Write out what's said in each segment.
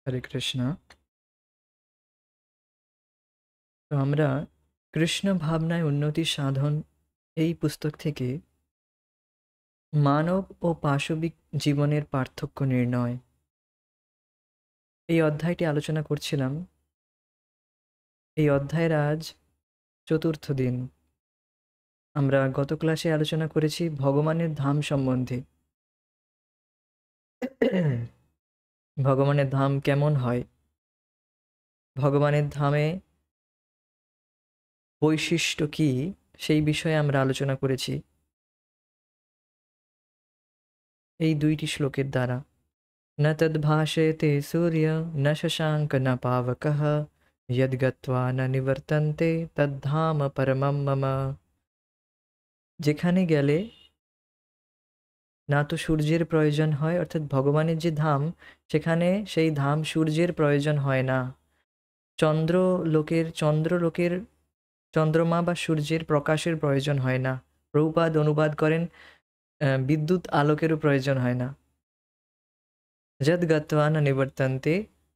হরে কৃষ্ণ। তো আমরা কৃষ্ণ ভাবনায় উন্নতি সাধন এই পুস্তক থেকে মানব ও পাশবিক জীবনের পার্থক্য নির্ণয় এই অধ্যায়টি আলোচনা করছিলাম। এই অধ্যায়ের আজ চতুর্থ দিন। আমরা গত ক্লাসে আলোচনা করেছি ভগবানের ধাম সম্বন্ধে। ভগবানের ধাম কেমন হয়, ভগবানের ধামে বৈশিষ্ট্য কি, সেই বিষয়ে আমরা আলোচনা করেছি এই দুইটি শ্লোকের দ্বারা। न तद्भाषेते सूर्य न शशाङ्क न पावकः यद्गत्वा न निवर्तन्ते तद्धाम परमं मम। যেখানে গেলে না তো সূর্যের প্রয়োজন হয়, অর্থাৎ ভগবানের যে ধাম, সেখানে সেই ধাম সূর্যের প্রয়োজন হয় না। চন্দ্রলোকের চন্দ্রমা বা সূর্যের প্রকাশের প্রয়োজন হয় না। প্রভুপাদ অনুবাদ করেন বিদ্যুৎ আলোকেরও প্রয়োজন হয় না। যদ গত্বা ন নিবর্তন্তে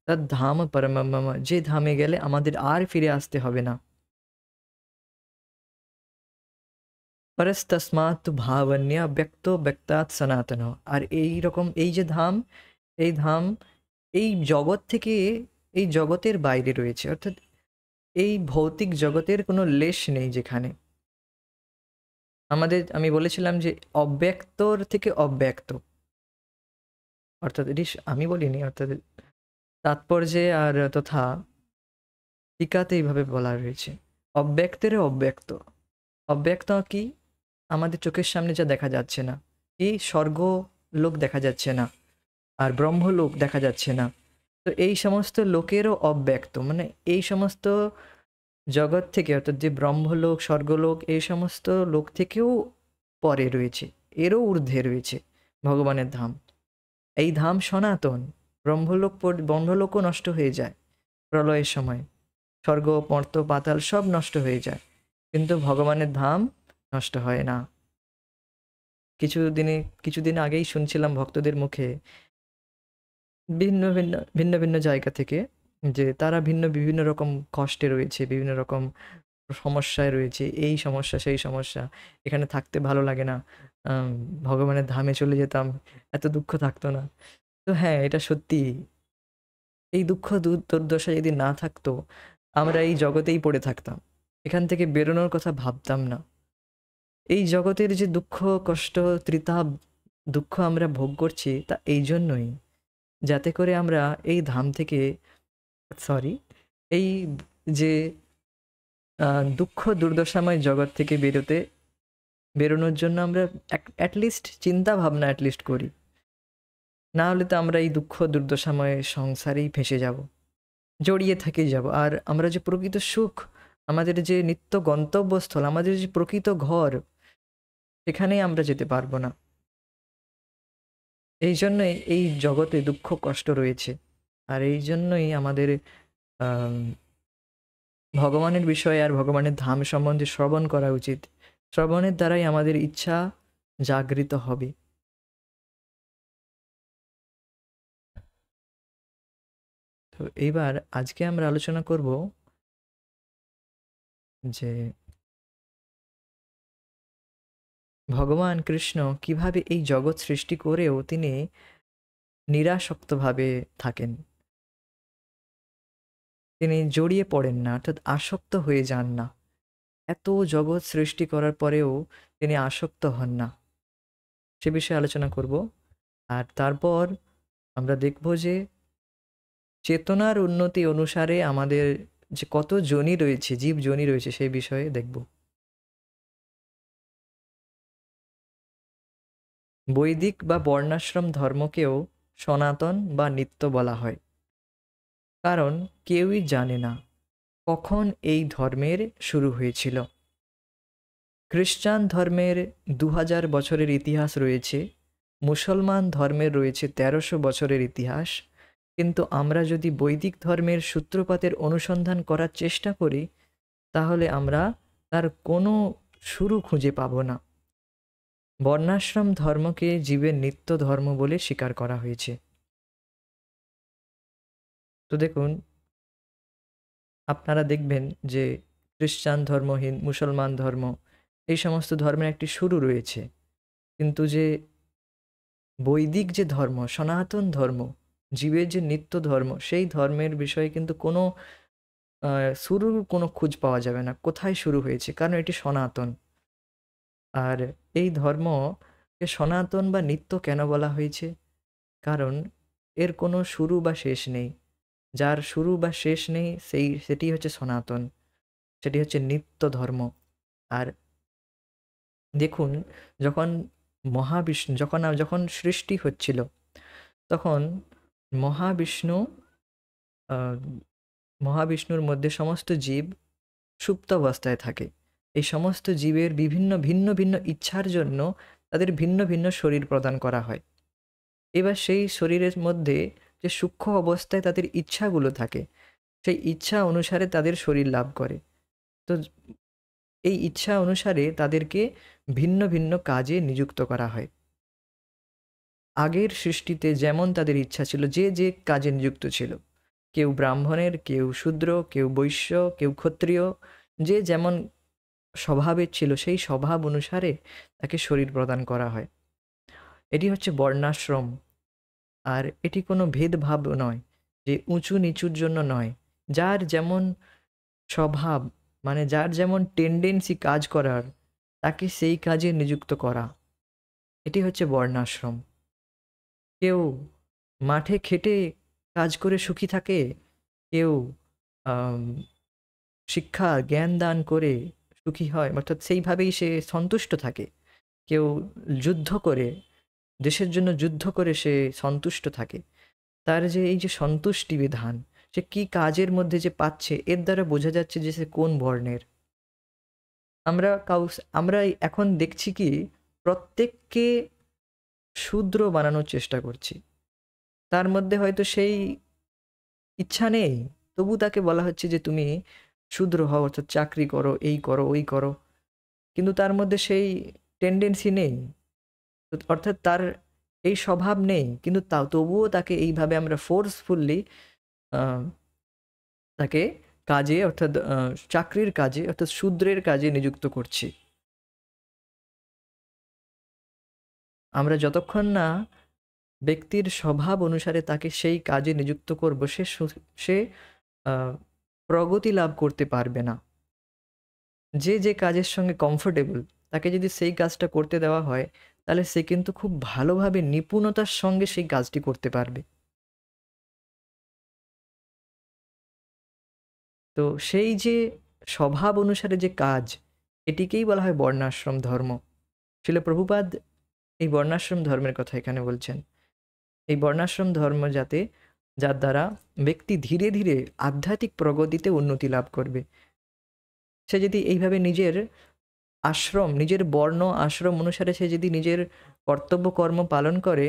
তদ ধাম পরমম মম, যে ধামে গেলে আমাদের আর ফিরে আসতে হবে না। পরস্তস্মাৎ ভাবন্যা ব্যক্তো ব্যক্তাৎ সনাতন। আর এই রকম এই যে ধাম, এই ধাম এই জগৎ থেকে, এই জগতের বাইরে রয়েছে, অর্থাৎ এই ভৌতিক জগতের কোনো লেশ নেই যেখানে। আমি বলেছিলাম যে অব্যক্তর থেকে অব্যক্ত, অর্থাৎ এটি আমি বলিনি, অর্থাৎ তাৎপর্যে আর তথা টিকাতে এইভাবে বলা রয়েছে, অব্যক্তের অব্যক্ত। অব্যক্ত কি? আমাদের চোখের সামনে যা দেখা যাচ্ছে না, এই স্বর্গ লোক দেখা যাচ্ছে না, আর ব্রহ্মলোক দেখা যাচ্ছে না। তো এই সমস্ত লোকেরও অব্যক্ত, মানে এই সমস্ত জগৎ থেকে, অর্থাৎ যে ব্রহ্মলোক স্বর্গলোক, এই সমস্ত লোক থেকেও পরে রয়েছে, এরও ঊর্ধ্বে রয়েছে ভগবানের ধাম। এই ধাম সনাতন। ব্রহ্মলোকও নষ্ট হয়ে যায় প্রলয়ের সময়, স্বর্গ মর্ত পাতাল সব নষ্ট হয়ে যায়, কিন্তু ভগবানের ধাম নষ্ট হয় না। কিছুদিন আগেই শুনছিলাম ভক্তদের মুখে ভিন্ন ভিন্ন ভিন্ন ভিন্ন জায়গা থেকে, যে তারা বিভিন্ন রকম কষ্টে রয়েছে, বিভিন্ন রকম সমস্যায় রয়েছে, এই সমস্যা সেই সমস্যা, এখানে থাকতে ভালো লাগে না, আম, ভগবানের ধামে চলে যেতাম, এত দুঃখ থাকতো না। তো হ্যাঁ, এটা সত্যি। এই দুঃখ দুর্দশা যদি না থাকতো, আমরা এই জগতেই পড়ে থাকতাম, এখান থেকে বেরোনোর কথা ভাবতাম না। এই জগতের যে দুঃখ কষ্ট ত্রিতাপ দুঃখ আমরা ভোগ করছি, তা এই জন্যই, যাতে করে আমরা এই ধাম থেকে, সরি, এই যে দুঃখ দুর্দশাময় জগৎ থেকে বেরোনোর জন্য আমরা অ্যাটলিস্ট চিন্তা ভাবনা অ্যাটলিস্ট করি। না হলে তো আমরা এই দুঃখ দুর্দশাময় সংসারেই ফেঁসে যাব, জড়িয়ে থেকে যাব। আর আমরা যে প্রকৃত সুখ, আমাদের যে নিত্য গন্তব্যস্থল, আমাদের যে প্রকৃত ঘর, সেখানেই আমরা যেতে পারবো না। এই জন্যই এই জগতে দুঃখ কষ্ট রয়েছে। আর এই জন্যই আমাদের আম, ভগবানের বিষয়ে আর ভগবানের ধাম সম্বন্ধে শ্রবণ করা উচিত। শ্রবণের দ্বারাই আমাদের ইচ্ছা জাগৃত হবে। তো এইবার আজকে আমরা আলোচনা করব যে ভগবান কৃষ্ণ কিভাবে এই জগৎ সৃষ্টি করেও তিনি নিরাসক্তভাবে থাকেন। তিনি জড়িয়ে পড়েন না, অর্থাৎ আসক্ত হয়ে যান না। এত জগৎ সৃষ্টি করার পরেও তিনি আসক্ত হন না, সে বিষয়ে আলোচনা করব। আর তারপর আমরা দেখব যে চেতনার উন্নতি অনুসারে আমাদের যে কত যোনি রয়েছে, জীব যোনি রয়েছে, সেই বিষয়ে দেখব। বৈদিক বা বর্ণাশ্রম ধর্মকেও সনাতন বা নিত্য বলা হয়, কারণ কেউই জানে না কখন এই ধর্মের শুরু হয়েছিল। খ্রিস্টান ধর্মের 2000 বছরের ইতিহাস রয়েছে, মুসলমান ধর্মের রয়েছে 1300 বছরের ইতিহাস, কিন্তু আমরা যদি বৈদিক ধর্মের সূত্রপাতের অনুসন্ধান করার চেষ্টা করি, তাহলে আমরা তার কোনো শুরু খুঁজে পাব না। বর্ণাশ্রম ধর্মকে জীবের নিত্য ধর্ম বলে স্বীকার করা হয়েছে। তো দেখুন, আপনারা দেখবেন যে খ্রিস্টান ধর্ম, মুসলমান ধর্ম, এই সমস্ত ধর্মের একটি শুরু রয়েছে। কিন্তু যে বৈদিক যে ধর্ম, সনাতন ধর্ম, জীবের যে নিত্য ধর্ম, সেই ধর্মের বিষয়ে কিন্তু কোনো শুরুর কোনো খোঁজ পাওয়া যাবে না। কোথায় শুরু হয়েছে? কারণ এটি সনাতন। আর এই ধর্মকে সনাতন বা নিত্য কেন বলা হয়েছে? কারণ এর কোনো শুরু বা শেষ নেই। যার শুরু বা শেষ নেই সেটি হচ্ছে সনাতন। সেটি হচ্ছে নিত্য ধর্ম। আর দেখুন, যখন মহাবিষ্ণু যখন সৃষ্টি হচ্ছিল, তখন মহাবিষ্ণু আ মহাবিষ্ণুর মধ্যে সমস্ত জীব সুপ্তাবস্থায় থাকে। এই সমস্ত জীবের ভিন্ন ভিন্ন ইচ্ছার জন্য তাদের ভিন্ন ভিন্ন শরীর প্রদান করা হয়। এবার সেই শরীরের মধ্যে যে সূক্ষ্ম অবস্থায় তাদের ইচ্ছাগুলো থাকে, সেই ইচ্ছা অনুসারে তাদের শরীর লাভ করে। তো এই ইচ্ছা অনুসারে তাদেরকে ভিন্ন ভিন্ন কাজে নিযুক্ত করা হয়। আগের সৃষ্টিতে যেমন তাদের ইচ্ছা ছিল, যে কাজে নিযুক্ত ছিল, কেউ ব্রাহ্মণের, কেউ শূদ্র, কেউ বৈশ্য, কেউ ক্ষত্রিয়, যে যেমন স্বভাবের ছিল সেই স্বভাব অনুসারে তাকে শরীর প্রদান করা হয়। এটি হচ্ছে বর্ণাশ্রম। আর এটি কোনো ভেদভাব নয়, যে উঁচু নিচুর জন্য নয়। যার যেমন স্বভাব, মানে যার যেমন টেন্ডেন্সি কাজ করার, তাকে সেই কাজে নিযুক্ত করা, এটি হচ্ছে বর্ণাশ্রম। কেউ মাঠে খেটে কাজ করে সুখী থাকে, কেউ আম শিক্ষা জ্ঞান দান করে সুখী হয়, অর্থাৎ সেইভাবেই সে সন্তুষ্ট থাকে। কেউ যুদ্ধ করে, দেশের জন্য যুদ্ধ করে সে সন্তুষ্ট থাকে। তার যে এই যে সন্তুষ্টি বিধান, সে কি কাজের মধ্যে যে পাচ্ছে, এর দ্বারা বোঝা যাচ্ছে যে সে কোন বর্ণের। আমরা এখন দেখছি কি, প্রত্যেককে শূদ্র বানানোর চেষ্টা করছি। তার মধ্যে হয়তো সেই ইচ্ছা নেই, তবু তাকে বলা হচ্ছে যে তুমি শূদ্র হও, অর্থাৎ চাকরি করো, এই করো, ওই করো। কিন্তু তার মধ্যে সেই টেন্ডেন্সি নেই, অর্থাৎ তার এই স্বভাব নেই, কিন্তু তবুও তাকে এইভাবে আমরা ফোর্সফুল্লি তাকে কাজে, অর্থাৎ চাকরির কাজে, অর্থাৎ শূদ্রের কাজে নিযুক্ত করছি। আমরা যতক্ষণ না ব্যক্তির স্বভাব অনুসারে তাকে সেই কাজে নিযুক্ত করব, সে আহ, প্রগতি লাভ করতে পারবে না। যে কাজের সঙ্গে কমফোর্টেবল, তাকে যদি সেই কাজটা করতে দেওয়া হয়, তাহলে সে কিন্তু খুব ভালোভাবে নিপুণতার সঙ্গে সেই কাজটি করতে পারবে। তো সেই যে স্বভাব অনুসারে যে কাজ, এটিকেই বলা হয় বর্ণাশ্রম ধর্ম। শিল প্রভুপাদ এই বর্ণাশ্রম ধর্মের কথা এখানে বলছেন। এই বর্ণাশ্রম ধর্ম যার দ্বারা ব্যক্তি ধীরে ধীরে আধ্যাত্মিক প্রগতিতে উন্নতি লাভ করবে। সে যদি এইভাবে নিজের বর্ণ আশ্রম অনুসারে সে যদি নিজের কর্তব্য কর্ম পালন করে,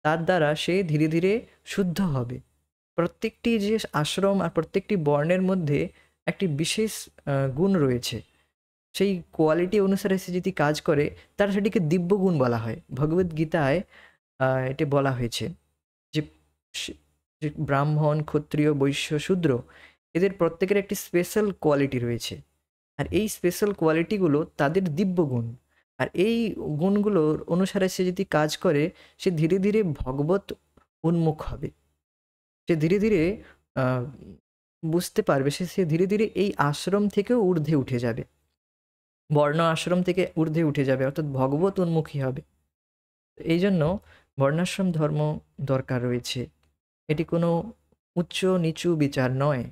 তার দ্বারা সে ধীরে ধীরে শুদ্ধ হবে। প্রত্যেকটি যে আশ্রম আর প্রত্যেকটি বর্ণের মধ্যে একটি বিশেষ গুণ রয়েছে। সেই কোয়ালিটি অনুসারে সে যদি কাজ করে, তার সেটিকে দিব্য গুণ বলা হয়। ভগবদ্গীতায় এটি বলা হয়েছে যে যে ব্রাহ্মণ, ক্ষত্রিয়, বৈশ্য, শূদ্র, এদের প্রত্যেকের একটি স্পেশাল কোয়ালিটি রয়েছে। আর এই স্পেশাল কোয়ালিটিগুলো তাদের দিব্য গুণ। আর এই গুণগুলোর অনুসারে সে যদি কাজ করে, সে ধীরে ধীরে ভগবত উন্মুখ হবে। সে ধীরে ধীরে বুঝতে পারবে, সে ধীরে ধীরে এই আশ্রম থেকেও ঊর্ধ্বে উঠে যাবে, বর্ণ আশ্রম থেকে ঊর্ধ্বে উঠে যাবে, অর্থাৎ ভগবত উন্মুখী হবে। এই জন্য বর্ণাশ্রম ধর্ম দরকার রয়েছে। এটি কোনো উচ্চ নিচু বিচার নয়,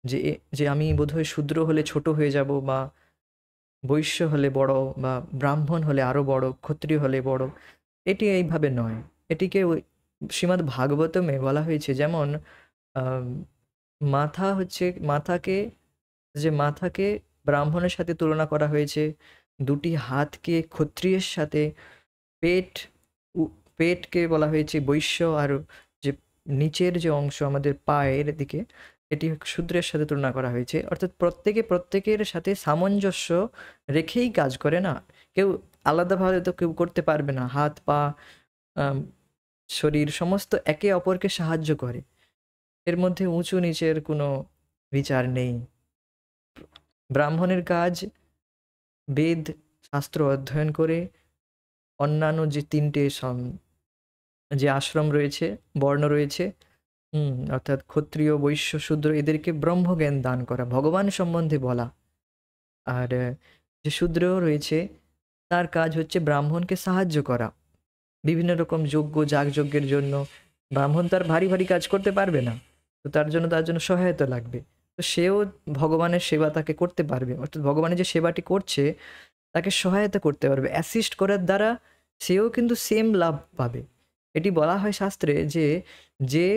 যে যে আমি বোধহয় শূদ্র হলে ছোট হয়ে যাব, বা বৈশ্য হলে বড়, বা ব্রাহ্মণ হলে আরও বড়, ক্ষত্রিয় হলে বড়। এটি এইভাবে নয়। এটিকে শ্রীমদ্ ভাগবতমে বলা হয়েছে, যেমন মাথাকে ব্রাহ্মণের সাথে তুলনা করা হয়েছে, দুটি হাতকে ক্ষত্রিয়ের সাথে, পেট পেটকে বলা হয়েছে বৈশ্য, আর যে নিচের যে অংশ আমাদের পায়ের দিকে, এটি শূদ্রের সাথে তুলনা করা হয়েছে। অর্থাৎ প্রত্যেকের সাথে সামঞ্জস্য রেখেই কাজ করে না। কেউ আলাদাভাবে তো কেউ করতে পারবে না। হাত পা শরীর সমস্ত একে অপরকে সাহায্য করে। এর মধ্যে উঁচু নিচের কোনো বিচার নেই। ব্রাহ্মণের কাজ বেদ শাস্ত্র অধ্যয়ন করে অন্যান্য যে ৩টে যে আশ্রম রয়েছে, বর্ণ রয়েছে, অর্থাৎ ক্ষত্রিয়, বৈশ্য, শূদ্র, এদেরকে ব্রহ্মজ্ঞান দান করা, ভগবান সম্বন্ধে বলা। আর যে শূদ্র রয়েছে তার কাজ হচ্ছে ব্রাহ্মণকে সাহায্য করা বিভিন্ন রকম যজ্ঞ যাগযজ্ঞের জন্য। ব্রাহ্মণ তার ভারী ভারী কাজ করতে পারবে না, তো তার জন্য সহায়তা লাগবে। তো সেও ভগবানের সেবা তাকে করতে পারবে, অর্থাৎ ভগবানের যে সেবাটি করছে তাকে সহায়তা করতে পারবে, অ্যাসিস্ট করার দ্বারা সেও কিন্তু সেম লাভ পাবে। এটি বলা হয় শাস্ত্রে যে যে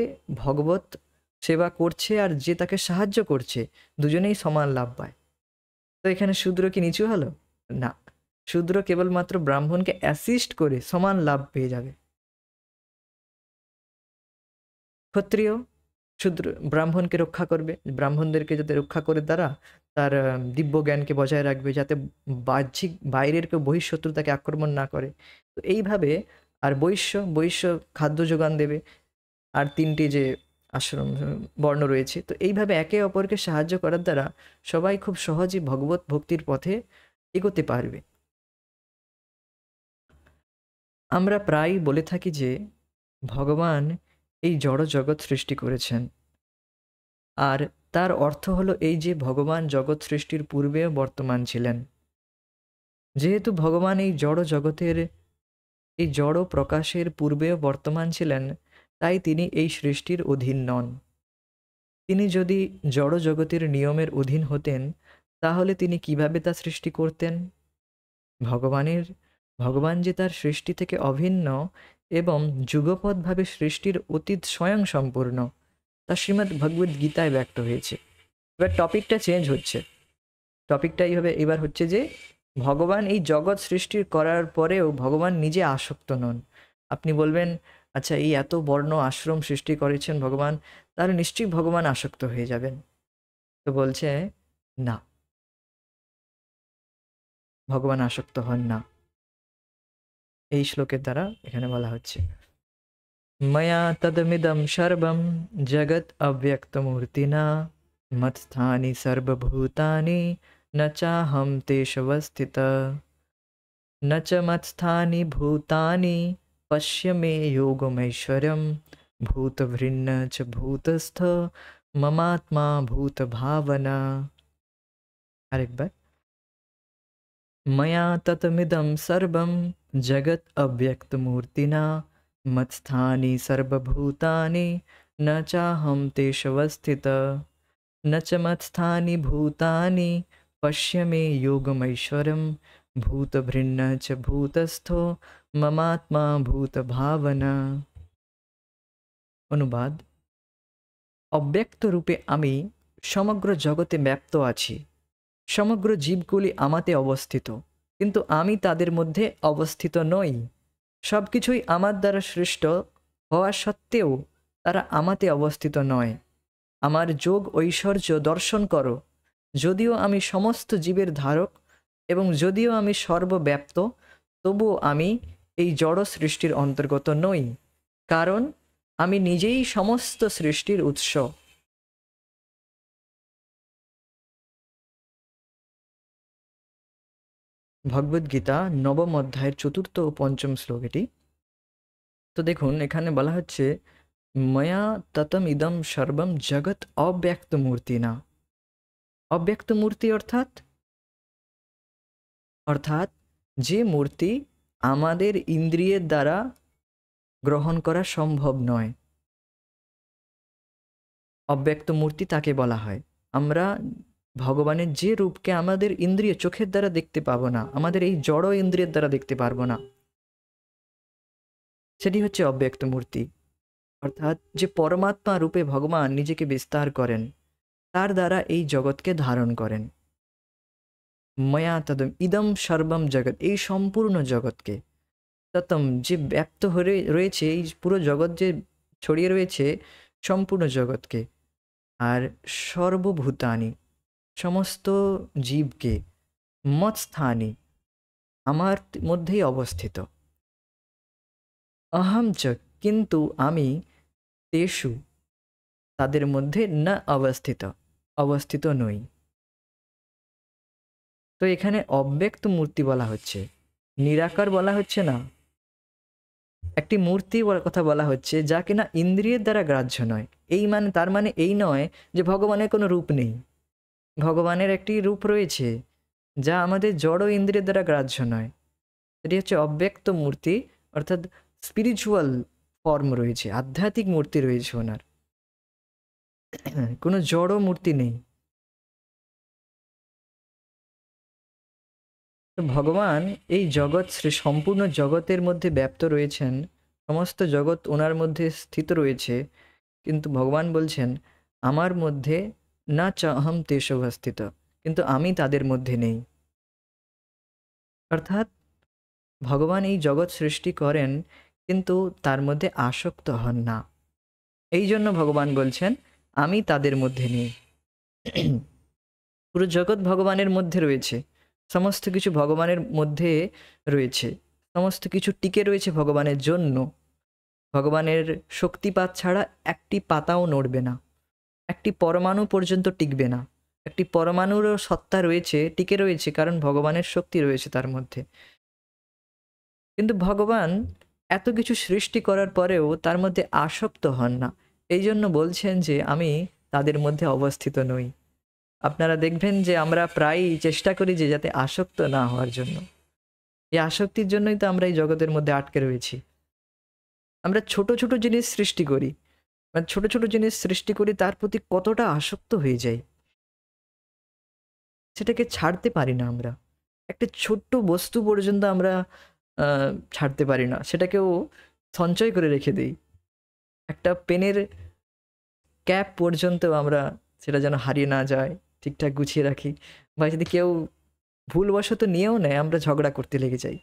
ভগবত সেবা করছে আর যে তাকে সাহায্য করছে দুজনেই সমান লাভ পায়। তো এখানে শূদ্র কি নিচু হলো? না, শূদ্র কেবলমাত্র ব্রাহ্মণকে অ্যাসিস্ট করে সমান লাভ পেয়ে যাবে। ক্ষত্রিয় শূদ্র ব্রাহ্মণকে রক্ষা করবে, ব্রাহ্মণদেরকে যাতে রক্ষা করে দ্বারা তার দিব্য জ্ঞানকে বজায় রাখবে, যাতে বাহ্যিক বাইরের কেউ বহিঃশত্রু তাকে আক্রমণ না করে। তো এইভাবে আর বৈশ্য খাদ্য যোগান দেবে, আর ৩টি যে আশ্রম বর্ণ রয়েছে। তো এইভাবে একে অপরকে সাহায্য করার দ্বারা সবাই খুব সহজেই ভগবত ভক্তির পথে এগোতে পারবে। আমরা প্রায় বলে থাকি যে ভগবান এই জড় জগৎ সৃষ্টি করেছেন, আর তার অর্থ হলো এই যে ভগবান জগৎ সৃষ্টির পূর্বেও বর্তমান ছিলেন। যেহেতু ভগবান এই জড় জগতের এই জড় প্রকাশের পূর্বেও বর্তমান ছিলেন, তাই তিনি এই সৃষ্টির অধীন নন। তিনি যদি জড় জগতের নিয়মের অধীন হতেন তাহলে তিনি কিভাবে তা সৃষ্টি করতেন? ভগবান যে তার সৃষ্টি থেকে অভিন্ন এবং যুগপৎভাবে সৃষ্টির অতীত স্বয়ং সম্পূর্ণ, তা শ্রীমদ্ ভগবদ্ গীতায় ব্যক্ত হয়েছে। এবার টপিকটা চেঞ্জ হচ্ছে, টপিকটা এইভাবে এবার হচ্ছে যে ভগবান এই জগৎ সৃষ্টির করার পরেও ভগবান নিজে আসক্ত নন। আপনি বলবেন, আচ্ছা এই এত বর্ণ আশ্রম সৃষ্টি করেছেন ভগবান, তাহলে নিশ্চয়ই ভগবান আসক্ত হয়ে যাবেন। তো বলছে না, ভগবান আসক্ত হন না। এই শ্লোকের দ্বারা এখানে বলা হচ্ছে, ময়া তদমিদম সর্বম জগৎ অব্যক্তমূর্তিনা মৎস্থানি সর্বভূতানি ন চাহম তেষবস্থিত न च मत्स्थानि भूतानि पश्य मे योगमैश्वर्यं भूतभृन्न च भूतस्थ ममात्मा भूतभावना। आरेकबार, मया ततमिदं सर्वं जगत् अव्यक्तमूर्तिना मत्स्थानि सर्वभूतानि न चाहं तेषवस्थित न च मत्स्थानि भूतानि पश्य मे योगमैश्वर्यं ভূতভৃন্ন চ ভূতস্থ মমাত্মা ভূত ভাবনা। অনুবাদ, অব্যক্ত রূপে আমি সমগ্র জগতে ব্যাপ্ত আছি, সমগ্র জীবগুলি আমাতে অবস্থিত, কিন্তু আমি তাদের মধ্যে অবস্থিত নই। সব কিছুই আমার দ্বারা সৃষ্ট হওয়া সত্ত্বেও তারা আমাতে অবস্থিত নয়। আমার যোগ ঐশ্বর্য দর্শন করো। যদিও আমি সমস্ত জীবের ধারক এবং যদিও আমি সর্বব্যাপ্ত, তবুও আমি এই জড় সৃষ্টির অন্তর্গত নই, কারণ আমি নিজেই সমস্ত সৃষ্টির উৎস। ভগবদ্গীতা নবম অধ্যায়ের ৪র্থ ও ৫ম শ্লোক এটি। তো দেখুন এখানে বলা হচ্ছে, ময়া ততম ইদম সর্বম জগৎ অব্যক্ত মূর্তি না। অব্যক্ত মূর্তি অর্থাৎ যে মূর্তি আমাদের ইন্দ্রিয়ের দ্বারা গ্রহণ করা সম্ভব নয়, অব্যক্ত মূর্তি তাকে বলা হয়। আমরা ভগবানের যে রূপকে আমাদের ইন্দ্রিয় চোখের দ্বারা দেখতে পাবো না, আমাদের এই জড় ইন্দ্রিয়ের দ্বারা দেখতে পারবো না, সেটি হচ্ছে অব্যক্ত মূর্তি। অর্থাৎ যে পরমাত্মা রূপে ভগবান নিজেকে বিস্তার করেন, তার দ্বারা এই জগৎকে ধারণ করেন। ময়া তদম ইদম সর্বম জগৎ, এই সম্পূর্ণ জগৎকে, ততম যে ব্যপ্ত হয়ে রয়েছে, এই পুরো জগৎ যে ছড়িয়ে রয়েছে সম্পূর্ণ জগৎকে, আর সর্বভূতানি সমস্ত জীবকে, মৎস্থানি আমার মধ্যেই অবস্থিত, অহম চ কিন্তু আমি, তেষু তাদের মধ্যে না অবস্থিত নই। তো এখানে অব্যক্ত মূর্তি বলা হচ্ছে, নিরাকার বলা হচ্ছে না। একটি মূর্তি কথা বলা হচ্ছে যা কিনা ইন্দ্রিয়ের দ্বারা গ্রাহ্য নয়। এই মানে, তার মানে এই নয় যে ভগবানের কোনো রূপ নেই। ভগবানের একটি রূপ রয়েছে যা আমাদের জড় ইন্দ্রিয়ের দ্বারা গ্রাহ্য নয়। এটি হচ্ছে অব্যক্ত মূর্তি, অর্থাৎ স্পিরিচুয়াল ফর্ম রয়েছে, আধ্যাত্মিক মূর্তি রয়েছে ওনার, কোনো জড় মূর্তি নেই। তো ভগবান এই জগৎ, সম্পূর্ণ জগতের মধ্যে ব্যাপ্ত রয়েছেন, সমস্ত জগৎ ওনার মধ্যে স্থিত রয়েছে, কিন্তু ভগবান বলছেন আমার মধ্যে না চ অহম তেষবস্থিত, কিন্তু আমি তাদের মধ্যে নেই। অর্থাৎ ভগবান এই জগৎ সৃষ্টি করেন কিন্তু তার মধ্যে আসক্ত হন না। এই জন্য ভগবান বলছেন আমি তাদের মধ্যে নেই। পুরো জগৎ ভগবানের মধ্যে রয়েছে, সমস্ত কিছু ভগবানের মধ্যে রয়েছে, সমস্ত কিছু টিকে রয়েছে ভগবানের জন্য। ভগবানের শক্তিপাত ছাড়া একটি পাতাও নড়বে না, একটি পরমাণু পর্যন্ত টিকবে না। একটি পরমাণুরও সত্তা রয়েছে, টিকে রয়েছে, কারণ ভগবানের শক্তি রয়েছে তার মধ্যে। কিন্তু ভগবান এত কিছু সৃষ্টি করার পরেও তার মধ্যে আসক্ত হন না। এই জন্য বলছেন যে আমি তাদের মধ্যে অবস্থিত নই। আপনারা দেখবেন যে আমরা প্রায়ই চেষ্টা করি যে যাতে আসক্ত না হওয়ার জন্য। এই আসক্তির জন্যই তো আমরা এই জগতের মধ্যে আটকে রয়েছি। আমরা ছোট ছোট জিনিস সৃষ্টি করি, ছোট ছোট জিনিস সৃষ্টি করি, তার প্রতি কতটা আসক্ত হয়ে যাই, সেটাকে ছাড়তে পারি না আমরা। একটা ছোট্ট বস্তু পর্যন্ত আমরা ছাড়তে পারি না, সেটাকেও সঞ্চয় করে রেখে দিই। একটা পেনের ক্যাপ পর্যন্ত আমরা সেটা যেন হারিয়ে না যায় ঠিকঠাক গুছিয়ে রাখি। বা যদি কেউ ভুলবশত নিয়েও নেয়, আমরা ঝগড়া করতে লেগে যাই,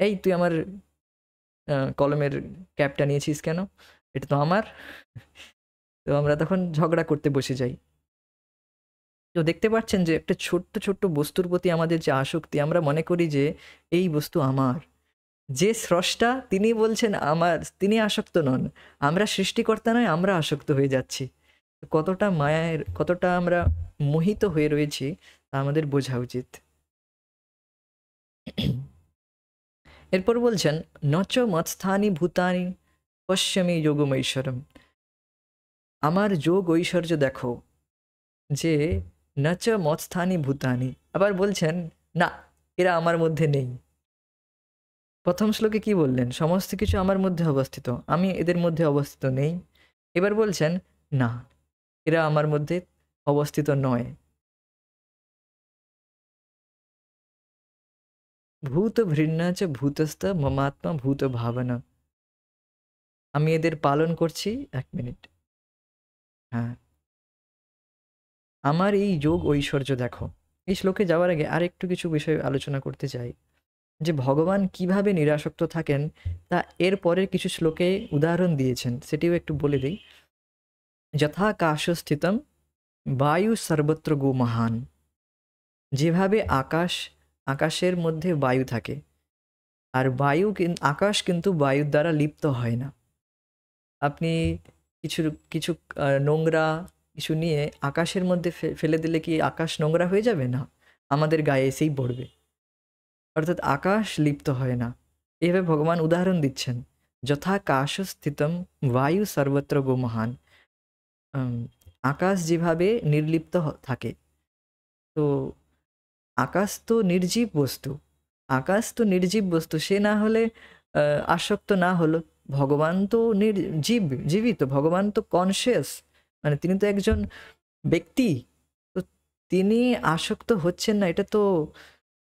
এই তুই আমার কলমের ক্যাপটা নিয়েছিস কেন, এটা তো আমার। তো আমরা তখন ঝগড়া করতে বসে যাই। তো দেখতে পাচ্ছেন যে একটা ছোট্ট ছোট্ট বস্তুর প্রতি আমাদের যে আসক্তি, আমরা মনে করি যে এই বস্তু আমার। যে স্রষ্টা তিনি বলছেন আমার, তিনি আসক্ত নন। আমরা সৃষ্টিকর্তা নয়, আমরা আসক্ত হয়ে যাচ্ছি। কতটা মায়ের, কতটা আমরা মোহিত হয়ে রয়েছি তা আমাদের বোঝা উচিত। এরপর বলছেন নচ মৎস্থানি ভূতানি পশ্যামি যোগমৈশ্বরম। আমার যোগ ঐশ্বর্য দেখো, যে নচ মৎস্থানি ভূতানি। আবার বলছেন না, এরা আমার মধ্যে নেই। প্রথম শ্লোকে কি বললেন, সমস্ত কিছু আমার মধ্যে অবস্থিত, আমি এদের মধ্যে অবস্থিত নেই। এবার বলছেন না, এরা আমার মধ্যে অবস্থিত নয়। ভূত ভৃন্না চ ভূতস্থ মমাত্মা ভূত ভাবনা। আমি এদের পালন করছি। এক মিনিট, হ্যাঁ, আমার এই যোগ ঐশ্বর্য দেখো। এই শ্লোকে যাওয়ার আগে আর একটু কিছু বিষয় আলোচনা করতে চাই, যে ভগবান কিভাবে নিরাসক্ত থাকেন তা এর পরের কিছু শ্লোকে উদাহরণ দিয়েছেন, সেটিও একটু বলে দিই। যথা কাশস্থিতম বায়ু সর্বত্র গো মহান। যেভাবে আকাশের মধ্যে বায়ু থাকে, আর আকাশ কিন্তু বায়ুর দ্বারা লিপ্ত হয় না। আপনি কিছু কিছু নোংরা কিছু নিয়ে আকাশের মধ্যে ফেলে দিলে কি আকাশ নোংরা হয়ে যাবে? না, আমাদের গায়ে এসেই পড়বে। অর্থাৎ আকাশ লিপ্ত হয় না। এইভাবে ভগবান উদাহরণ দিচ্ছেন, যথা কাশস্থিতম বায়ু সর্বত্র গো মহান। আকাশ যেভাবে নির্লিপ্ত থাকে, তো আকাশ তো নির্জীব বস্তু, আকাশ তো নির্জীব বস্তু, সে না হলে আসক্ত না হলো। ভগবান তো জীবিত, ভগবান তো কনসিয়াস, মানে তিনি তো একজন ব্যক্তি, তো তিনি আসক্ত হচ্ছেন না, এটা তো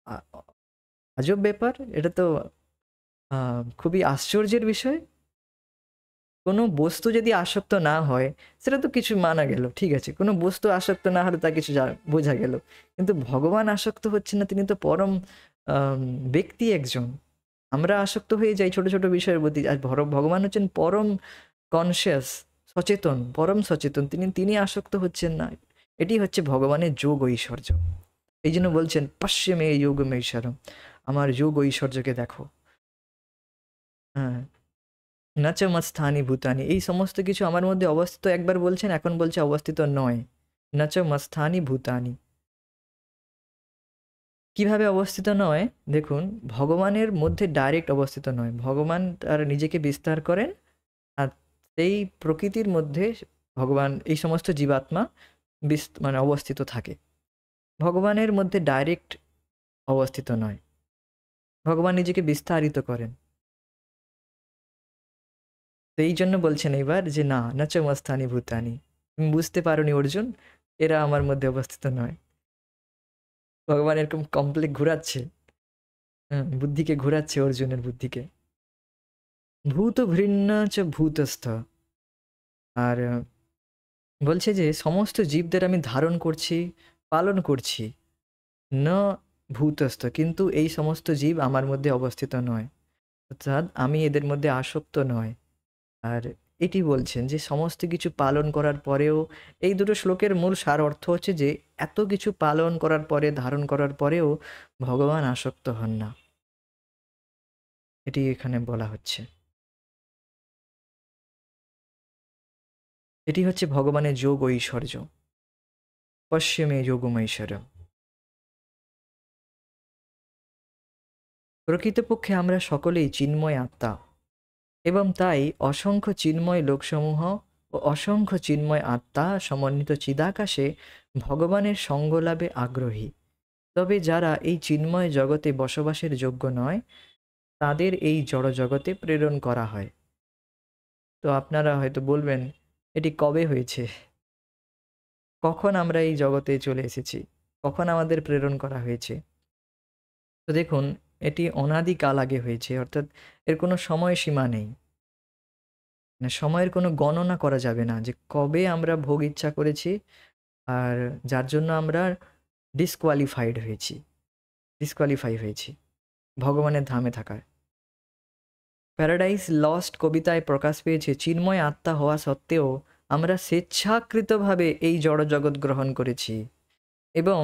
আ- আজব ব্যাপার, এটা তো খুবই আশ্চর্যের বিষয়। কোনো বস্তু যদি আসক্ত না হয় সেটা তো কিছু মানা গেল, ঠিক আছে, কোনো বস্তু আসক্ত না হলে তা কিছু বোঝা গেল। কিন্তু ভগবান আসক্ত হচ্ছেন না, তিনি তো পরম ব্যক্তি একজন। আমরা আসক্ত হয়ে যাই ছোট ছোট বিষয়ের প্রতি, আর ভগবান হচ্ছেন পরম কনসিয়াস, সচেতন, পরম সচেতন, তিনি আসক্ত হচ্ছেন না। এটি হচ্ছে ভগবানের যোগ ঐশ্বর্য। এই জন্য বলছেন পশ্চিমে যোগম ঐশ্বরম, আমার যোগ ঐশ্বর্যকে দেখো। হ্যাঁ, না চ মস্থানি ভূতানি, এই সমস্ত কিছু আমার মধ্যে অবস্থিত একবার বলছেন, এখন বলছে অবস্থিত নয়। না চ মস্থানি ভূতানি, কিভাবে অবস্থিত নয়? দেখুন, ভগবানের মধ্যে ডাইরেক্ট অবস্থিত নয়, ভগবান তার নিজেকে বিস্তার করেন, আর সেই প্রকৃতির মধ্যে ভগবান এই সমস্ত জীবাত্মা মানে অবস্থিত থাকে। ভগবানের মধ্যে ডাইরেক্ট অবস্থিত নয়, ভগবান নিজেকে বিস্তারিত করেন। তো এই জন্য বলছেন এবার যে না, না চ মস্তানি ভূতানি, তুমি বুঝতে পারোনি অর্জুন, এরা আমার মধ্যে অবস্থিত নয়। ভগবান এরকম কমপ্লেক্স ঘুরাচ্ছে, বুদ্ধিকে ঘুরাচ্ছে, অর্জুনের বুদ্ধিকে। ভূত ঘৃণ্য চ ভূতস্থ, আর বলছে যে সমস্ত জীবদের আমি ধারণ করছি, পালন করছি, ন ভূতস্থ, কিন্তু এই সমস্ত জীব আমার মধ্যে অবস্থিত নয়, অর্থাৎ আমি এদের মধ্যে আসক্ত নয়। আর এটি বলছেন যে সমস্ত কিছু পালন করার পরেও, এই দুটো শ্লোকের মূল সার অর্থ হচ্ছে যে এত কিছু পালন করার পরে, ধারণ করার পরেও ভগবান আসক্ত হন না, এটি এখানে বলা হচ্ছে। এটি হচ্ছে ভগবানের যোগ ঐশ্বর্য, পশ্চিমে যোগমৈশ্বর্য। প্রকৃতপক্ষে আমরা সকলেই চিন্ময় আত্মা, এবং তাই অসংখ্য চিন্ময় লোকসমূহ ও অসংখ্য চিন্ময় আত্মা সমন্বিত চিদাকাশে ভগবানের সঙ্গলাভে আগ্রহী। তবে যারা এই চিন্ময় জগতে বসবাসের যোগ্য নয়, তাদের এই জড় জগতে প্রেরণ করা হয়। তো আপনারা হয়তো বলবেন, এটি কবে হয়েছে? কখন আমরা এই জগতে চলে এসেছি? কখন আমাদের প্রেরণ করা হয়েছে? তো দেখুন, এটি অনাদিকাল আগে হয়েছে, অর্থাৎ এর কোনো সময়সীমা নেই। মানে সময়ের কোনো গণনা করা যাবে না যে কবে আমরা ভোগ ইচ্ছা করেছি, আর যার জন্য আমরা ডিসকোয়ালিফাই হয়েছি ভগবানের ধামে থাকার। প্যারাডাইস লস্ট কবিতায় প্রকাশ পেয়েছে, চিন্ময় আত্মা হওয়া সত্ত্বেও আমরা স্বেচ্ছাকৃতভাবে এই জড়জগৎ গ্রহণ করেছি, এবং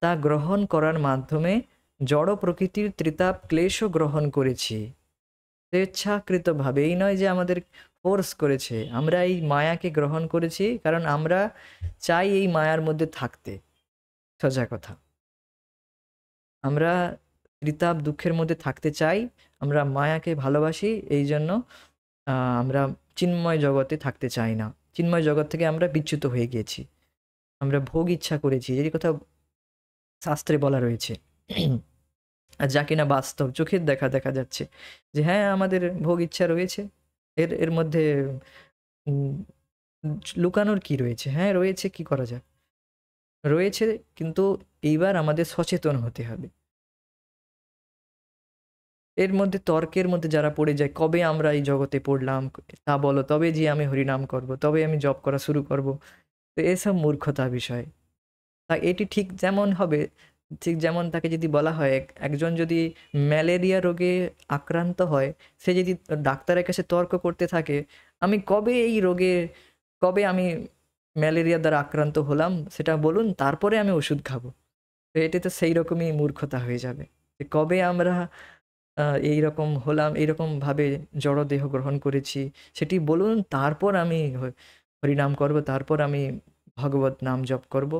তা গ্রহণ করার মাধ্যমে জড় প্রকৃতির ত্রিতাপ ক্লেশও গ্রহণ করেছি। স্বেচ্ছাকৃতভাবে, এই নয় যে আমাদের ফোর্স করেছে, আমরা এই মায়াকে গ্রহণ করেছি কারণ আমরা চাই এই মায়ার মধ্যে থাকতে। সোজা কথা, আমরা ত্রিতাপ দুঃখের মধ্যে থাকতে চাই, আমরা মায়াকে ভালোবাসি, এই জন্য আমরা চিন্ময় জগতে থাকতে চাই না, চিন্ময় জগৎ থেকে আমরা বিচ্যুত হয়ে গিয়েছি, আমরা ভোগ ইচ্ছা করেছি, এই কথা শাস্ত্রে বলা রয়েছে। আর যা কিনা বাস্তব চোখের দেখা যাচ্ছে যে হ্যাঁ, আমাদের ভোগ ইচ্ছা রয়েছে, এর এর মধ্যে উম, লুকানোর কি রয়েছে? হ্যাঁ রয়েছে, কি করা যায়, রয়েছে, কিন্তু এইবার আমাদের সচেতন হতে হবে। এর মধ্যে তর্কের মধ্যে যারা পড়ে যায়, কবে আমরা এই জগতে পড়লাম তা বলো, তবে যে আমি হরিনাম করব, তবে আমি জপ করা শুরু করব। তো এসব মূর্খতা বিষয়। তা এটি ঠিক যেমন হবে, ঠিক যেমন তাকে যদি বলা হয়, একজন যদি ম্যালেরিয়া রোগে আক্রান্ত হয়, সে যদি ডাক্তারের কাছে তর্ক করতে থাকে, আমি কবে এই রোগে, কবে আমি ম্যালেরিয়া দ্বারা আক্রান্ত হলাম সেটা বলুন, তারপরে আমি ওষুধ খাবো। তো এটি তো সেই রকমই মূর্খতা হয়ে যাবে, যে কবে আমরা এইরকম হলাম, এইরকমভাবে জড়দেহ গ্রহণ করেছি সেটি বলুন, তারপর আমি হরিনাম করব, তারপর আমি ভগবত নাম জপ করব,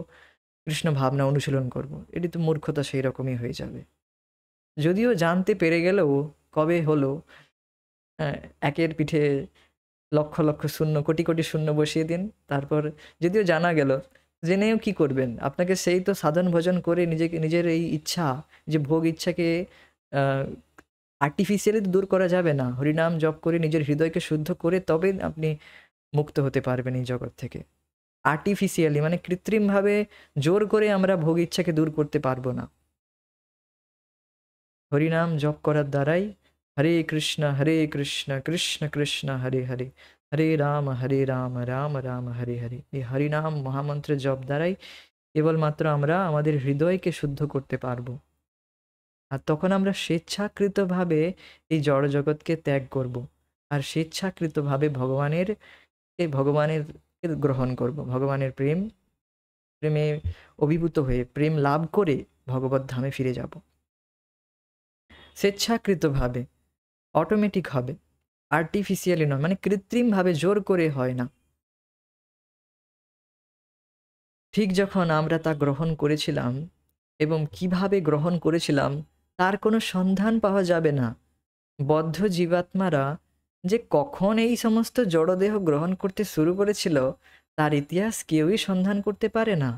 কৃষ্ণ ভাবনা অনুশীলন করব। এটি তো মূর্খতা সেই রকমই হয়ে যাবে। যদিও জানতে পেরে গেলেও কবে হলো, হ্যাঁ, একের পিঠে লক্ষ লক্ষ শূন্য, কোটি কোটি শূন্য বসিয়ে দিন, তারপর যদিও জানা গেল, জেনেও কি করবেন? আপনাকে সেই তো সাধন ভজন করে নিজেকে, নিজের এই ইচ্ছা, যে ভোগ ইচ্ছাকে আর্টিফিশিয়ালি দূর করা যাবে না, হরিনাম জপ করে নিজের হৃদয়কে শুদ্ধ করে তবে আপনি মুক্ত হতে পারবেন এই জগৎ থেকে। আর্টিফিশিয়ালি মানে কৃত্রিমভাবে জোর করে আমরা ভোগ ইচ্ছাকে দূর করতে পারবো না। হরিনাম জপ করার দ্বারাই, হরে কৃষ্ণ কৃষ্ণ কৃষ্ণ হরে হরে, হরে রাম রাম রাম হরে হরে, এই হরিনাম মহামন্ত্র জপ দ্বারাই কেবলমাত্র আমরা আমাদের হৃদয়কে শুদ্ধ করতে পারবো। আর তখন আমরা স্বেচ্ছাকৃতভাবে এই জড় জগৎকে ত্যাগ করব, আর স্বেচ্ছাকৃতভাবে ভগবানের গ্রহণ করব, ভগবানের প্রেমে অভিভূত হয়ে প্রেম লাভ করে ভগবত ধামে ফিরে যাব স্বেচ্ছাকৃতভাবে, অটোমেটিক হবে। আর্টিফিশিয়ালি নয়, মানে কৃত্রিমভাবে জোর করে হয় না। ঠিক যখন আমরা তা গ্রহণ করেছিলাম এবং কিভাবে গ্রহণ করেছিলাম তার কোনো সন্ধান পাওয়া যাবে না। বদ্ধ জীবাত্মারা যে কখন এই সমস্ত জড়দেহ গ্রহণ করতে শুরু করেছিল তার ইতিহাস কেউই সন্ধান করতে পারে না।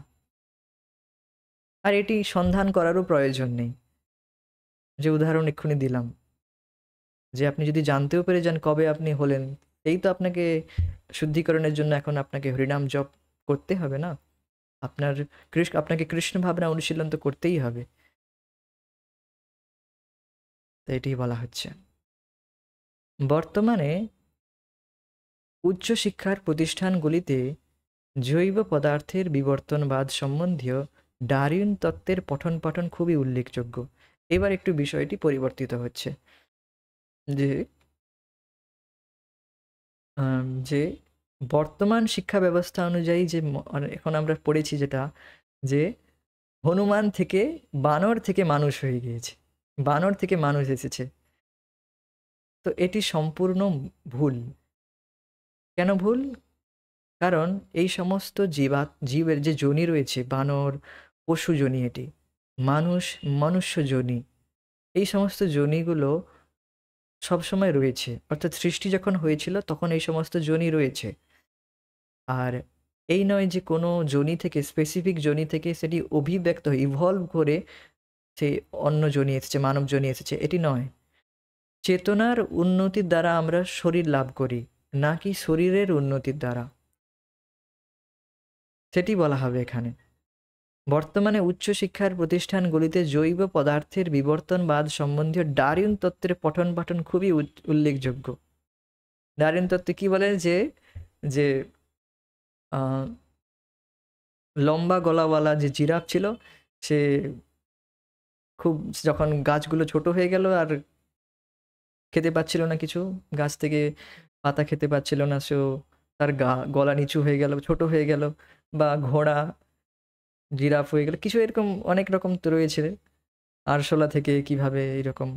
আর এটি সন্ধান করারও প্রয়োজন নেই। যে উদাহরণ এক্ষুনি দিলাম, যে আপনি যদি জানতেও পেরে যান কবে আপনি হলেন, এই তো আপনাকে শুদ্ধিকরণের জন্য এখন আপনাকে হরিনাম জপ করতে হবে না? আপনাকে কৃষ্ণ ভাবনা অনুশীলন তো করতেই হবে। তো এটি বলা হচ্ছে। বর্তমানে উচ্চশিক্ষার প্রতিষ্ঠানগুলিতে জৈব পদার্থের বিবর্তনবাদ সম্বন্ধীয় ডারউইন তত্ত্বের পঠন পাঠন খুবই উল্লেখযোগ্য। এবার একটু বিষয়টি পরিবর্তিত হচ্ছে, যে যে বর্তমান শিক্ষা ব্যবস্থা অনুযায়ী যে এখন আমরা পড়েছি যেটা, যে হনুমান থেকে বানর থেকে মানুষ হয়ে গিয়েছে, বানর থেকে মানুষ এসেছে। তো এটি সম্পূর্ণ ভুল। কেন ভুল? কারণ এই সমস্ত জীবের যে যোনি রয়েছে, বানর, পশু যোনি, এটি মানুষ, মনুষ্য যোনি, এই সমস্ত যোনিগুলো সবসময় রয়েছে। অর্থাৎ সৃষ্টি যখন হয়েছিল তখন এই সমস্ত যোনি রয়েছে। আর এই নয় যে কোনো যোনি থেকে, স্পেসিফিক যোনি থেকে সেটি অভিব্যক্ত হয়ে ইভলভ করে সে অন্য যোনি এসেছে, মানব যোনি এসেছে, এটি নয়। চেতনার উন্নতির দ্বারা আমরা শরীর লাভ করি, নাকি শরীরের উন্নতির দ্বারা, সেটি বলা হবে এখানে। বর্তমানে উচ্চশিক্ষার প্রতিষ্ঠানগুলিতে জৈব পদার্থের বিবর্তনবাদ সম্বন্ধীয় ডারউইন তত্ত্বের পঠন পাঠন খুবই উল্লেখযোগ্য। ডারউইন তত্ত্বে কি বলে, যে যে লম্বা গলাওয়ালা যে জিরাফ ছিল, সে খুব যখন গাছগুলো ছোট হয়ে গেল আর খেতে পাচ্ছিল না কিছু, গাছ থেকে পাতা খেতে পাচ্ছিল না, সে তার গলা নিচু হয়ে গেল, ছোট হয়ে গেল, বা ঘোড়া জিরাফ হয়ে গেল, কিছু এরকম অনেক রকম তো রয়েছে। আরশোলা থেকে কিভাবে এরকম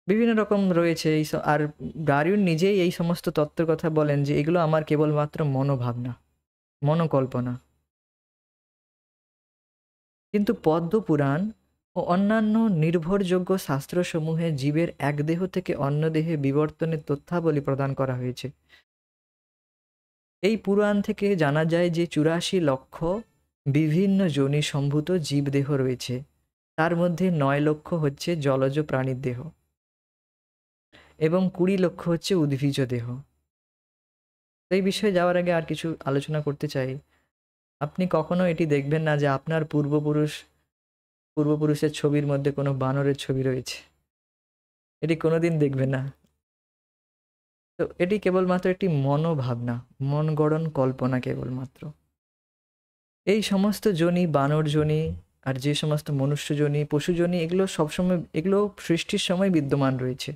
বিভিন্ন রকম রয়েছে। আর ডারউইন নিজেই এই সমস্ত তত্ত্বের কথা বলেন যে এগুলো আমার কেবলমাত্র মনোভাবনা, মনোকল্পনা। কিন্তু পদ্মপুরাণ ও অন্যান্য নির্ভরযোগ্য শাস্ত্রসমূহে জীবের এক দেহ থেকে অন্য দেহে বিবর্তনের তথ্যাবলী প্রদান করা হয়েছে। এই পুরাণ থেকে জানা যায় যে 84 লক্ষ বিভিন্ন যোনি সম্ভূত জীবদেহ রয়েছে। তার মধ্যে 9 লক্ষ হচ্ছে জলজ প্রাণীর দেহ এবং 20 লক্ষ হচ্ছে উদ্ভিজ দেহ। এই বিষয়ে যাওয়ার আগে আর কিছু আলোচনা করতে চাই। আপনি কখনো এটি দেখবেন না যে আপনার পূর্বপুরুষের ছবির মধ্যে কোনো বানরের ছবি রয়েছে, এটি কোনোদিন দেখবেন না। তো এটি কেবলমাত্র একটি মনোভাবনা, মন গড়ন কল্পনা কেবলমাত্র। এই সমস্ত যোনি, বানর যোনি আর যে সমস্ত মনুষ্য যোনি, পশু যোনি, এগুলো সবসময়, এগুলো সৃষ্টির সময় বিদ্যমান রয়েছে।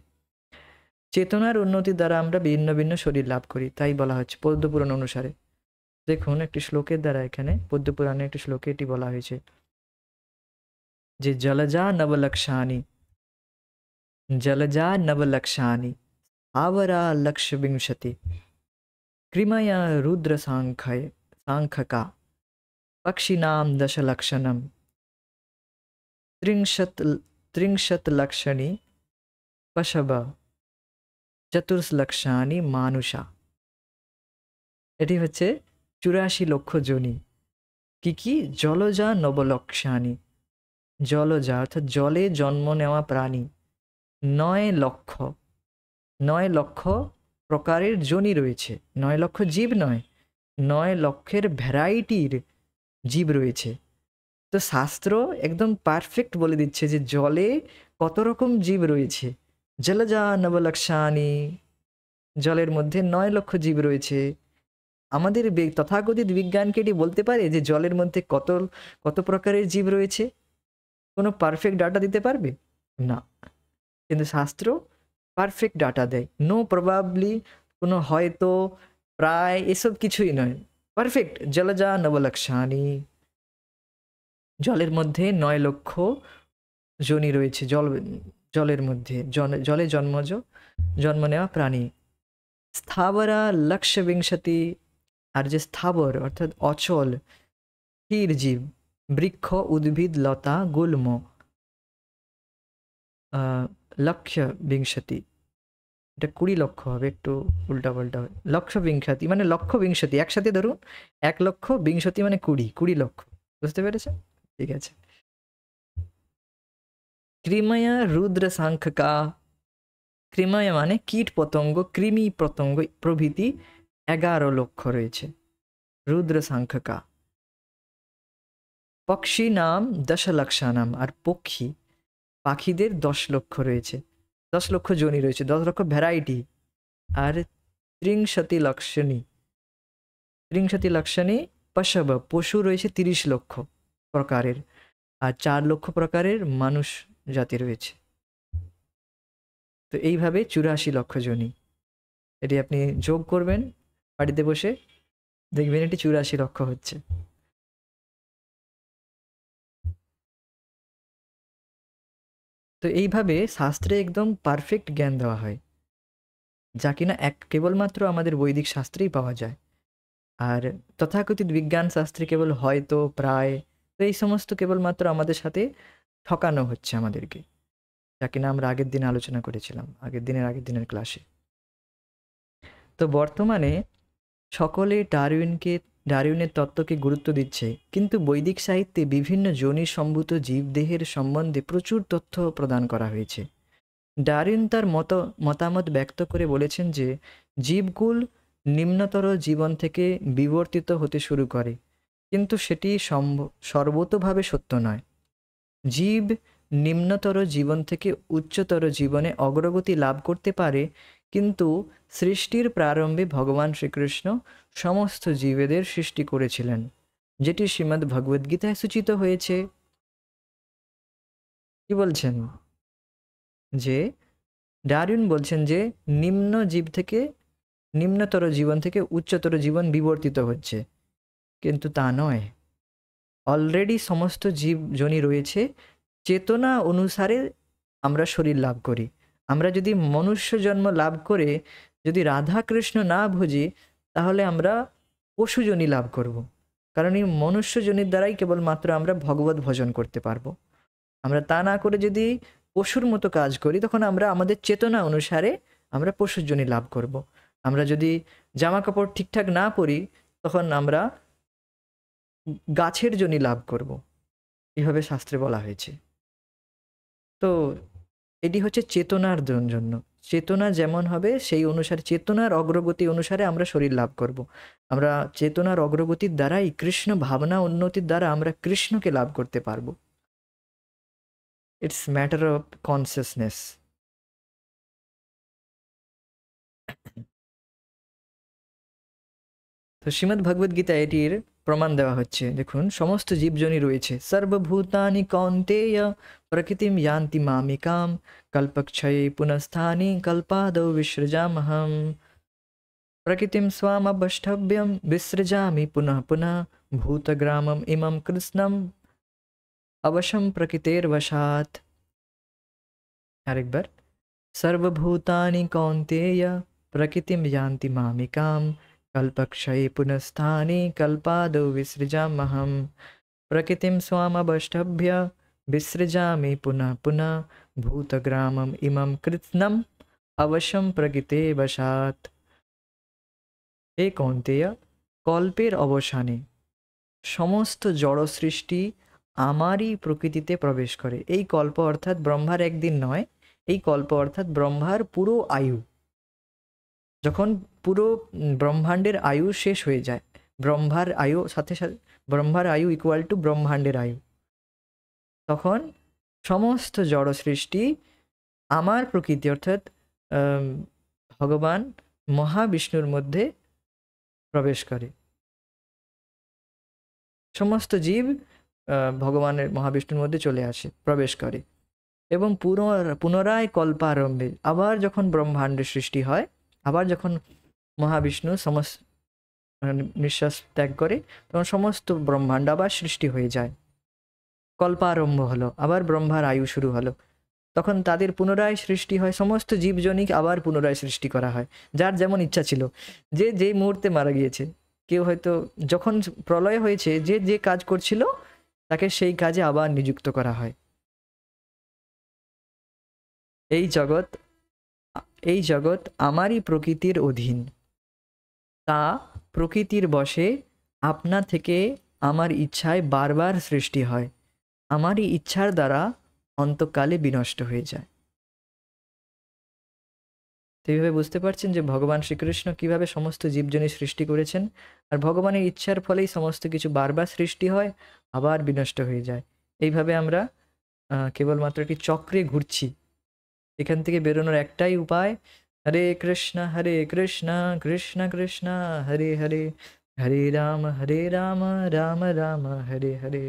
চেতনার উন্নতির দ্বারা আমরা ভিন্ন ভিন্ন শরীর লাভ করি, তাই বলা হচ্ছে পদ্মপুরাণ অনুসারে। দেখুন একটি শ্লোকের দ্বারা, এখানে পদ্মপুরাণে একটি শ্লোকে এটি বলা হয়েছে যে জলজা নবলক্ষানি आवरा लक्ष विंशति कृमया रुद्र सांख्यका पक्षिनाम दशलक्षणम त्रिंशत् लक्षणी पशव चतुर्लक्षानी मानुषा। এটি হচ্ছে 84 লক্ষ যোনি। কি জলজা নবলক্ষানি, জলজা অর্থাৎ জলে জন্ম নেওয়া প্রাণী 9 লক্ষ প্রকারের যোনি রয়েছে। 9 লক্ষ জীব নয়, 9 লক্ষের ভ্যারাইটির জীব রয়েছে। তো শাস্ত্র একদম পারফেক্ট বলে দিচ্ছে যে জলে কত রকম জীব রয়েছে। জলজা নবলক্ষানি, জলের মধ্যে 9 লক্ষ জীব রয়েছে। আমাদের তথাকথিত বিজ্ঞানকে এটি বলতে পারে যে জলের মধ্যে কত প্রকারের জীব রয়েছে? কোনো পারফেক্ট ডাটা দিতে পারবে না, কিন্তু শাস্ত্র পারফেক্ট ডাটা দেয়। নো প্রবাবলি, কোনো হয়তো, প্রায়, এসব কিছুই নয়, পারফেক্ট। জলজা নবলক্ষানি, জলের মধ্যে 9 লক্ষ যোনি রয়েছে। জলের মধ্যে, জলে জন্মজ জন্ম নেওয়া প্রাণী। স্থাবরা লক্ষ্য বিংশতি, আর যে স্থাবর অর্থাৎ অচল স্থির জীব, বৃক্ষ, উদ্ভিদ, লতা, গুল্ম, লক্ষ্য বিংশতি, এটা 20 লক্ষ হবে, একটু উল্টা পাল্টা হবে। লক্ষ্য বিংশতি মানে লক্ষ্য বিংশতি, একসাথে ধরুন 1 লক্ষ, বিংশতি মানে 20 লক্ষ। বুঝতে পেরেছেন? ঠিক আছে। কৃময়া রুদ্র সাংখ্যকা, কৃময়া মানে কীট পতঙ্গ, কৃমি পতঙ্গ প্রভৃতি 11 লক্ষ রয়েছে। রুদ্র সাংখ্যকা। পক্ষী নাম 10 লক্ষানাম, আর পক্ষী পাখিদের 10 লক্ষ রয়েছে, 10 লক্ষ জনি রয়েছে, 10 লক্ষ ভ্যারাইটি। আর ত্রিংশতি লক্ষণী, ত্রিংশতি লক্ষণী পশব, পশু রয়েছে 30 লক্ষ প্রকারের, আর 4 লক্ষ প্রকারের মানুষ জাতি রয়েছে। তো এইভাবে 84 লক্ষ জনি। এটি আপনি যোগ করবেন বাড়িতে বসে, দেখবেন এটি 84 লক্ষ হচ্ছে। তো এইভাবে শাস্ত্রে একদম পারফেক্ট জ্ঞান দেওয়া হয়, যা কিনা কেবলমাত্র আমাদের বৈদিক শাস্ত্রেই পাওয়া যায়। আর তথাকথিত বিজ্ঞান শাস্ত্রে কেবল হয়তো, প্রায়, তো এই সমস্ত কেবলমাত্র আমাদের সাথে ঠকানো হচ্ছে আমাদেরকে, যা কিনা আমরা আগের দিন আলোচনা করেছিলাম, আগের দিনের ক্লাসে। তো বর্তমানে সকলে ডারউইনের তত্ত্বকে গুরুত্ব দিচ্ছে, কিন্তু বৈদিক সাহিত্যে বিভিন্ন যোনি সম্ভূত জীবদেহের সম্বন্ধে প্রচুর তথ্য প্রদান করা হয়েছে। ডারউইন তার মতামত ব্যক্ত করে বলেছেন যে জীবকুল নিম্নতর জীবন থেকে বিবর্তিত হতে শুরু করে, কিন্তু সেটি সর্বতোভাবে সত্য নয়। জীব নিম্নতর জীবন থেকে উচ্চতর জীবনে অগ্রগতি লাভ করতে পারে, কিন্তু সৃষ্টির প্রারম্ভে ভগবান শ্রীকৃষ্ণ সমস্ত জীবেদের সৃষ্টি করেছিলেন, যেটি শ্রীমদ্ ভগবদ্গীতায় সূচিত হয়েছে। কি বলছেন? যে ডারউইন বলছেন যে নিম্নতর জীবন থেকে উচ্চতর জীবন বিবর্তিত হচ্ছে, কিন্তু তা নয়। অলরেডি সমস্ত জীবজনী রয়েছে, চেতনা অনুসারে আমরা শরীর লাভ করি। আমরা যদি মনুষ্য জন্ম লাভ করে যদি রাধা কৃষ্ণ না ভজি, তাহলে আমরা পশুজনী লাভ করব। কারণ এই মনুষ্যজনীর দ্বারাই কেবলমাত্র আমরা ভগবত ভজন করতে পারবো। আমরা তা না করে যদি পশুর মতো কাজ করি, তখন আমরা আমাদের চেতনা অনুসারে আমরা পশুর জনী লাভ করব। আমরা যদি জামা কাপড় ঠিকঠাক না পরি, তখন আমরা গাছের জনী লাভ করব। এভাবে শাস্ত্রে বলা হয়েছে। তো এটি হচ্ছে চেতনার জন্য। চেতনা যেমন হবে সেই অনুসারে, চেতনার অগ্রগতি অনুসারে আমরা শরীর লাভ করব। আমরা চেতনার অগ্রগতির দ্বারাই, কৃষ্ণ ভাবনা উন্নতির দ্বারা আমরা কৃষ্ণকে লাভ করতে পারবো। It's matter of consciousness. তো শ্রীমদ্ ভগবদ গীতা এটির প্রমাণ দেওয়া হচ্ছে। দেখুন, সমস্ত জীবজনী রয়েছে। সর্বভূতানি কৌন্তেয় প্রকৃতিম ইয়ান্তি মামিকাম কল্পক্ষয়ে পুনঃস্থানি কল্পাদৌ বিসৃজামহম। প্রকৃতিম স্বামবষ্টভ্যম বিসৃজামি পুনঃ পুনঃ ভূতগ্রামম ইমম কৃষ্ণম অবশম প্রকৃতের বশাৎ। আরেকবার, সর্বভূতানি কৌন্তেয় প্রকৃতিম ইয়ান্তি মামিকাম কল্পক্ষয়ে পুনঃস্থানি কল্পাদৌ বিসৃজামহম। প্রকৃতিম স্বামবষ্টভ্য বিসৃজামি পুনঃ পুনঃ ভূতগ্রামম ইমম কৃৎস্নম অবশ্যম প্রকৃতে বশাৎ। হে কৌন্তেয়, কল্পের অবসানে সমস্ত জড় সৃষ্টি আমারই প্রকৃতিতে প্রবেশ করে। এই কল্প অর্থাৎ ব্রহ্মার একদিন নয়, এই কল্প অর্থাৎ ব্রহ্মার পুরো আয়ু। যখন পুরো ব্রহ্মাণ্ডের আয়ু শেষ হয়ে যায়, ব্রহ্মার আয়ু সাথে সাথে ব্রহ্মার আয়ু ইকুয়াল টু ব্রহ্মাণ্ডের আয়ু, তখন সমস্ত জড় সৃষ্টি আমার প্রকৃতি অর্থাৎ ভগবান মহাবিষ্ণুর মধ্যে প্রবেশ করে। সমস্ত জীব ভগবানের মহাবিষ্ণুর মধ্যে চলে আসে, প্রবেশ করে, এবং পুনরায় কল্পারম্ভে আবার যখন ব্রহ্মাণ্ডের সৃষ্টি হয়, আবার যখন মহাবিষ্ণু নিঃশ্বাস ত্যাগ করে, তখন সমস্ত ব্রহ্মাণ্ড আবার সৃষ্টি হয়ে যায়। কল্পারম্ভ হলো, আবার ব্রহ্মার আয়ু শুরু হলো। তখন তাদের পুনরায় সৃষ্টি হয়, সমস্ত জীবজনিক আবার পুনরায় সৃষ্টি করা হয়, যার যেমন ইচ্ছা ছিল, যে যেই মুহূর্তে মারা গিয়েছে। কেউ হয়তো যখন প্রলয় হয়েছে, যে যে কাজ করছিল তাকে সেই কাজে আবার নিযুক্ত করা হয়। এই জগৎ এই জগৎ আমারই প্রকৃতির অধীন, তা প্রকৃতির বশে আপনা থেকে আমার ইচ্ছায় বারবার সৃষ্টি হয়, আমারই ইচ্ছার দ্বারা অন্তকালে বিনষ্ট হয়ে যায়। তো এইভাবে বুঝতে পারছেন যে ভগবান শ্রীকৃষ্ণ কিভাবে সমস্ত জীবজনী সৃষ্টি করেছেন, আর ভগবানের ইচ্ছার ফলেই সমস্ত কিছু বারবার সৃষ্টি হয়, আবার বিনষ্ট হয়ে যায়। এইভাবে আমরা কেবলমাত্র একটি চক্রে ঘুরছি। এখান থেকে বেরোনোর একটাই উপায়, হরে কৃষ্ণ কৃষ্ণ কৃষ্ণ হরে হরে, হরে রাম রাম রাম হরে হরে।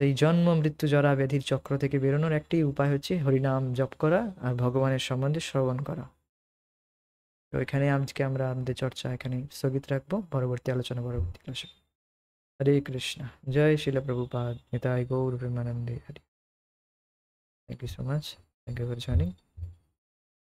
এই জন্ম মৃত্যু জরা ব্যাধির চক্র থেকে বেরোনোর একটি উপায় হচ্ছে হরিনাম জপ করা আর ভগবানের সম্বন্ধে শ্রবণ করা। তো এখানে আজকে আমরা আমাদের চর্চা এখানে স্থগিত রাখবো, পরবর্তী আলোচনা পরবর্তী ক্লাসে। হরে কৃষ্ণ, জয় শিল প্রভুপাদ, নিতাই গৌর প্রেমানন্দে Hari. Thank you so much, thank you for joining.